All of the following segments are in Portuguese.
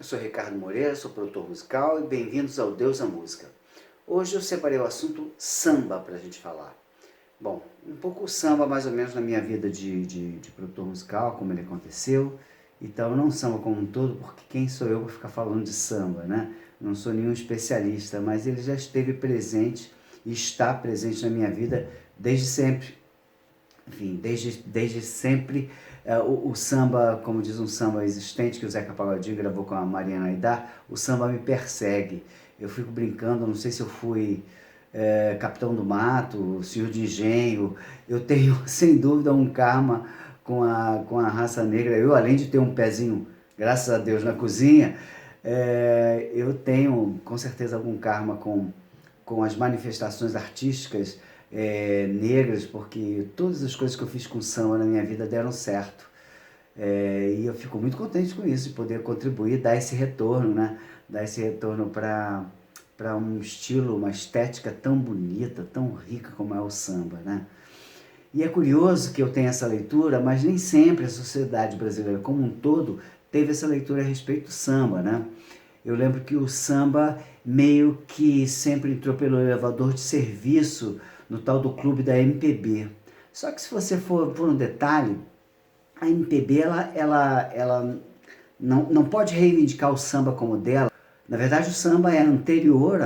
Eu sou Ricardo Moreira, sou produtor musical e bem-vindos ao Deus da Música. Hoje eu separei o assunto samba para a gente falar. Bom, um pouco o samba mais ou menos na minha vida de produtor musical, como ele aconteceu. Então não samba como um todo, porque quem sou eu para ficar falando de samba, né? Não sou nenhum especialista, mas ele já esteve presente e está presente na minha vida desde sempre. Enfim, desde sempre, o samba, como diz um samba existente que o Zeca Pagodinho gravou com a Mariana Aidar, o samba me persegue. Eu fico brincando, não sei se eu fui Capitão do Mato, Senhor de Engenho. Eu tenho, sem dúvida, um karma com a raça negra. Eu, além de ter um pezinho, graças a Deus, na cozinha, eu tenho, com certeza, algum karma com as manifestações artísticas negras, porque todas as coisas que eu fiz com samba na minha vida deram certo. E eu fico muito contente com isso, de poder contribuir, dar esse retorno, né? Dar esse retorno para um estilo, uma estética tão bonita, tão rica como é o samba, né? E é curioso que eu tenha essa leitura, mas nem sempre a sociedade brasileira como um todo teve essa leitura a respeito do samba, né? Eu lembro que o samba meio que sempre entrou pelo elevador de serviço no tal do clube da MPB. Só que se você for no detalhe, a MPB ela não pode reivindicar o samba como dela. Na verdade, o samba é anterior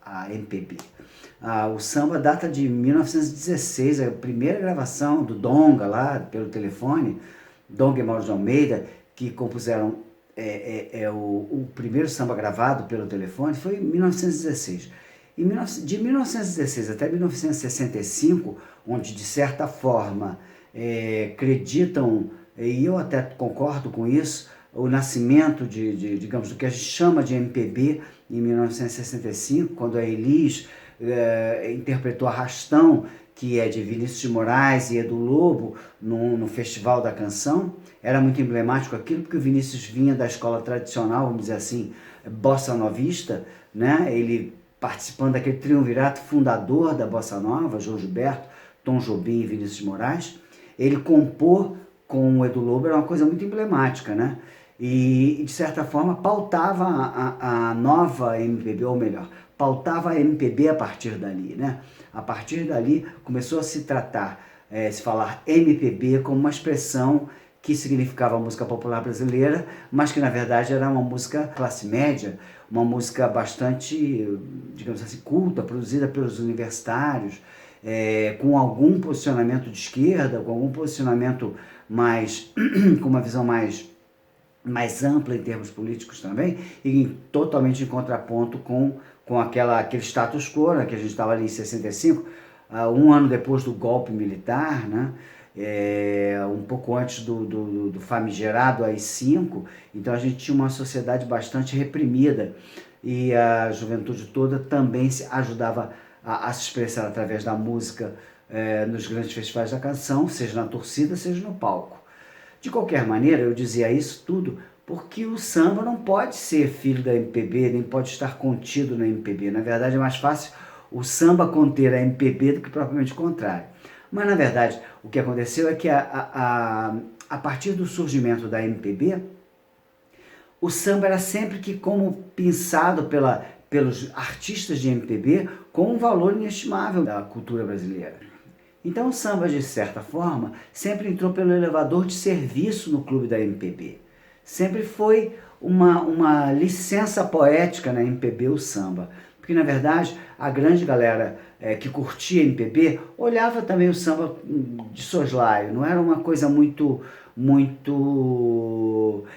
à MPB. O samba data de 1916, a primeira gravação do Donga lá pelo telefone, Donga e Mauro de Almeida, que compuseram o primeiro samba gravado pelo telefone, foi em 1916. De 1916 até 1965, onde de certa forma acreditam, e eu até concordo com isso, o nascimento digamos, do que a gente chama de MPB em 1965, quando a Elis interpretou Arrastão, que é de Vinícius de Moraes e Edu Lobo, no Festival da Canção. Era muito emblemático aquilo, porque o Vinícius vinha da escola tradicional, vamos dizer assim, bossa novista, né? Ele participando daquele triunvirato fundador da bossa nova, João Gilberto, Tom Jobim e Vinícius de Moraes. Ele compor com o Edu Lobo era uma coisa muito emblemática, né? E de certa forma pautava a nova MPB, ou melhor, pautava a MPB a partir dali, né? A partir dali começou a se tratar, se falar MPB como uma expressão que significava a música popular brasileira, mas que na verdade era uma música classe média, uma música bastante, digamos assim, culta, produzida pelos universitários, com algum posicionamento de esquerda, com algum posicionamento mais, com uma visão mais ampla em termos políticos também, e totalmente em contraponto com aquele status quo, né, que a gente estava ali em 65, um ano depois do golpe militar, né, um pouco antes do famigerado AI-5, então a gente tinha uma sociedade bastante reprimida, e a juventude toda também se ajudava a se expressar através da música nos grandes festivais da canção, seja na torcida, seja no palco. De qualquer maneira, eu dizia isso tudo porque o samba não pode ser filho da MPB, nem pode estar contido na MPB. Na verdade, é mais fácil o samba conter a MPB do que propriamente o contrário. Mas, na verdade, o que aconteceu é que a partir do surgimento da MPB, o samba era sempre que como pensado pelos artistas de MPB com um valor inestimável da cultura brasileira. Então o samba, de certa forma, sempre entrou pelo elevador de serviço no clube da MPB. Sempre foi uma licença poética na MPB o samba. Porque, na verdade, a grande galera que curtia MPB olhava também o samba de soslaio. Não era uma coisa muito...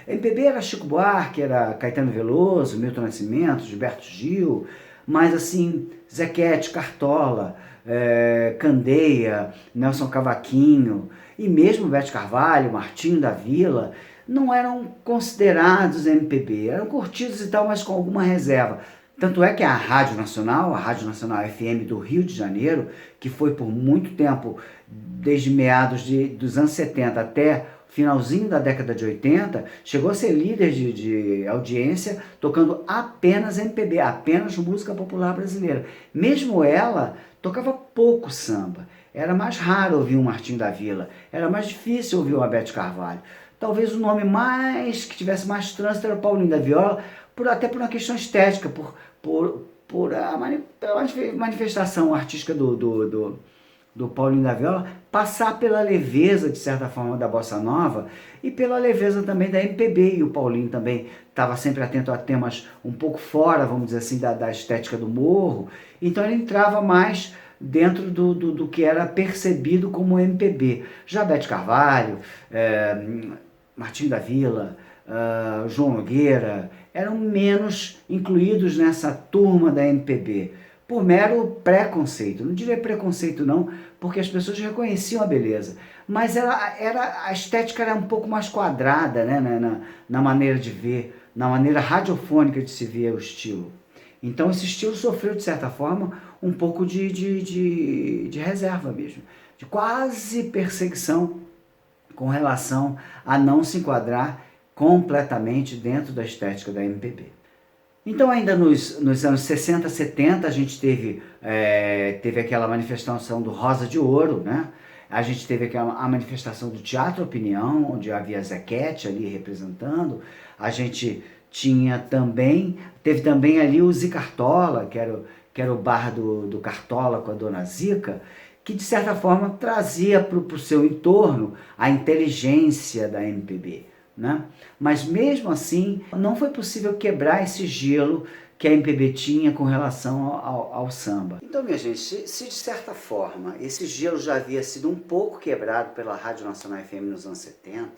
MPB era Chico Buarque, era Caetano Veloso, Milton Nascimento, Gilberto Gil, mas assim, Zequete, Cartola, Candeia, Nelson Cavaquinho e mesmo Bete Carvalho, Martinho da Vila, não eram considerados MPB, eram curtidos e tal, mas com alguma reserva. Tanto é que a Rádio Nacional FM do Rio de Janeiro, que foi por muito tempo, desde meados dos anos 70 até finalzinho da década de 80, chegou a ser líder de audiência tocando apenas MPB, apenas música popular brasileira. Mesmo ela tocava pouco samba. Era mais raro ouvir um Martinho da Vila, era mais difícil ouvir uma Bete Carvalho. Talvez o nome que tivesse mais trânsito era o Paulinho da Viola, até por uma questão estética, pela manifestação artística do Paulinho da Viola, passar pela leveza, de certa forma, da Bossa Nova e pela leveza também da MPB. E o Paulinho também estava sempre atento a temas um pouco fora, vamos dizer assim, da estética do morro. Então ele entrava mais dentro do que era percebido como MPB. Já Bete Carvalho, Martinho da Vila, João Nogueira, eram menos incluídos nessa turma da MPB, por mero preconceito. Não diria preconceito não, porque as pessoas reconheciam a beleza, mas a estética era um pouco mais quadrada, né, na maneira de ver, na maneira radiofônica de se ver o estilo. Então esse estilo sofreu, de certa forma, um pouco de reserva mesmo, de quase perseguição com relação a não se enquadrar completamente dentro da estética da MPB. Então ainda nos anos 60, 70, a gente teve aquela manifestação do Rosa de Ouro, né? A gente teve a manifestação do Teatro Opinião, onde havia Zequete ali representando. A gente teve também ali o Zicartola, que era o bar do Cartola com a Dona Zica, que de certa forma trazia para o seu entorno a inteligência da MPB. Né? Mas mesmo assim, não foi possível quebrar esse gelo que a MPB tinha com relação ao samba. Então, minha gente, se de certa forma esse gelo já havia sido um pouco quebrado pela Rádio Nacional FM nos anos 70,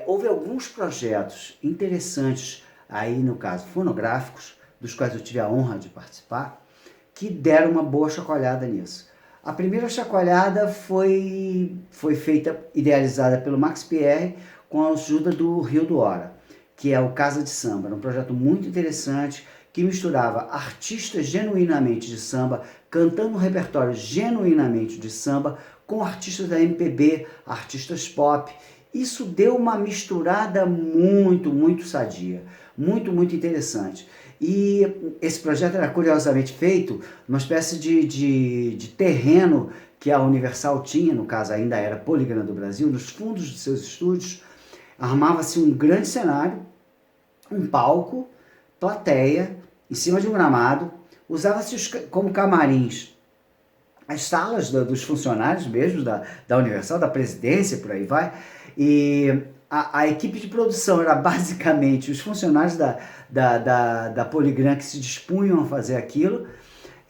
houve alguns projetos interessantes, aí no caso fonográficos, dos quais eu tive a honra de participar, que deram uma boa chacoalhada nisso. A primeira chacoalhada foi idealizada pelo Max Pierre, com a ajuda do Rio do Hora, que é o Casa de Samba. Era um projeto muito interessante que misturava artistas genuinamente de samba, cantando um repertório genuinamente de samba, com artistas da MPB, artistas pop. Isso deu uma misturada muito, muito sadia, muito, muito interessante. E esse projeto era curiosamente feito numa espécie de terreno que a Universal tinha, no caso ainda era Poligram do Brasil, nos fundos de seus estúdios. Armava-se um grande cenário, um palco, plateia, em cima de um gramado, usava-se como camarins as salas dos funcionários mesmo, da Universal, da presidência, por aí vai, e a equipe de produção era basicamente os funcionários da Poligram que se dispunham a fazer aquilo,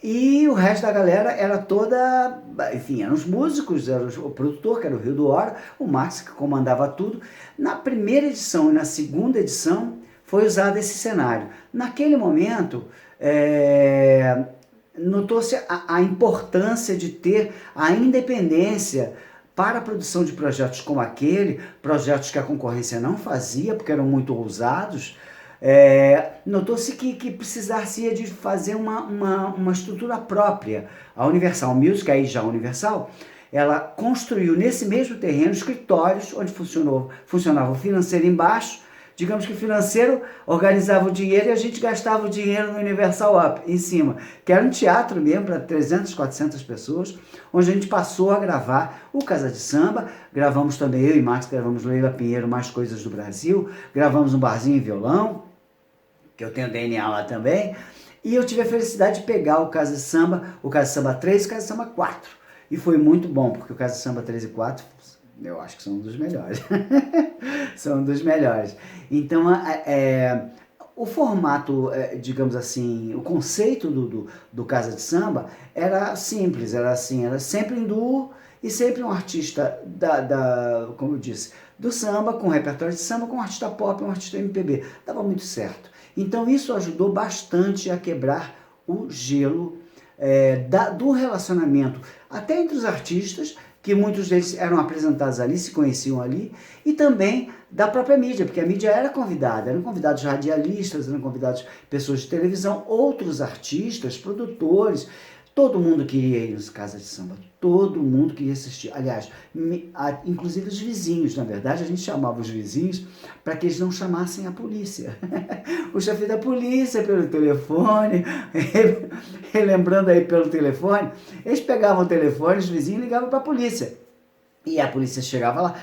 e o resto da galera era toda, enfim, eram os músicos, era o produtor, que era o Rio do Hora, o Max, que comandava tudo. Na primeira edição e na segunda edição foi usado esse cenário. Naquele momento, notou-se a importância de ter a independência para a produção de projetos como aquele, projetos que a concorrência não fazia, porque eram muito ousados. Notou-se que precisaria de fazer uma estrutura própria. A Universal Music, aí já a Universal, ela construiu nesse mesmo terreno escritórios onde funcionava o financeiro embaixo. Digamos que o financeiro organizava o dinheiro e a gente gastava o dinheiro no Universal Up, em cima, que era um teatro mesmo para 300, 400 pessoas, onde a gente passou a gravar o Casa de Samba, gravamos também, eu e Max, gravamos Leila Pinheiro, Mais Coisas do Brasil, gravamos um barzinho e violão, que eu tenho DNA lá também, e eu tive a felicidade de pegar o Casa de Samba 3 e o Casa de Samba 4, e foi muito bom, porque o Casa de Samba 3 e 4... eu acho que são um dos melhores. São um dos melhores. Então, o formato, digamos assim, o conceito do Casa de Samba era simples, era assim, era sempre em duo e sempre um artista como eu disse, do samba, com repertório de samba, com um artista pop, um artista MPB. Dava muito certo. Então, isso ajudou bastante a quebrar o gelo do relacionamento, até entre os artistas, que muitos deles eram apresentados ali, se conheciam ali, e também da própria mídia, porque a mídia era convidada, eram convidados radialistas, eram convidados pessoas de televisão, outros artistas, produtores, todo mundo queria ir nas casas de samba, todo mundo queria assistir. Aliás, inclusive os vizinhos, na verdade, a gente chamava os vizinhos para que eles não chamassem a polícia. O chefe da polícia pelo telefone, relembrando aí pelo telefone, eles pegavam o telefone, os vizinhos ligavam para a polícia. E a polícia chegava lá,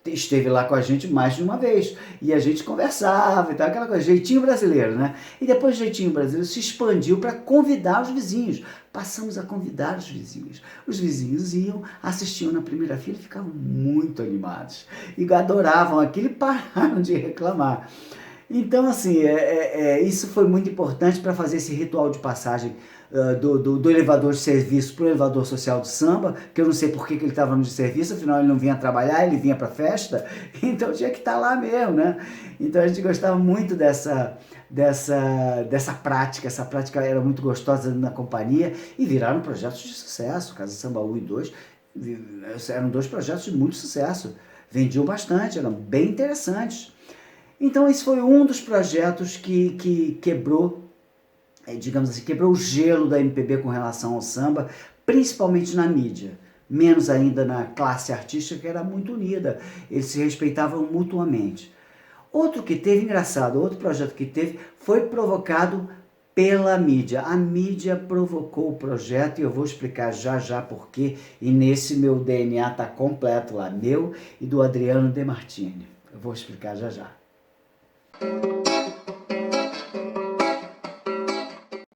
esteve lá com a gente mais de uma vez. E a gente conversava e tal, aquela coisa, jeitinho brasileiro, né? E depois o jeitinho brasileiro se expandiu para convidar os vizinhos. Passamos a convidar os vizinhos. Os vizinhos iam, assistiam na primeira fila e ficavam muito animados. E adoravam aquilo e pararam de reclamar. Então, assim, isso foi muito importante para fazer esse ritual de passagem do elevador de serviço para o elevador social do samba, que eu não sei por que ele estava no de serviço, afinal ele não vinha trabalhar, ele vinha para festa, então tinha que estar lá mesmo, né? Então a gente gostava muito dessa prática, essa prática era muito gostosa na companhia e viraram projetos de sucesso, Casa Samba 1 e 2, eram dois projetos de muito sucesso, vendiam bastante, eram bem interessantes. Então esse foi um dos projetos que quebrou, digamos assim, quebrou o gelo da MPB com relação ao samba, principalmente na mídia, menos ainda na classe artística, que era muito unida, eles se respeitavam mutuamente. Outro que teve, engraçado, outro projeto que teve, foi provocado pela mídia. A mídia provocou o projeto e eu vou explicar já já porquê, e nesse meu DNA está completo lá, meu e do Adriano De Martini. Eu vou explicar já já.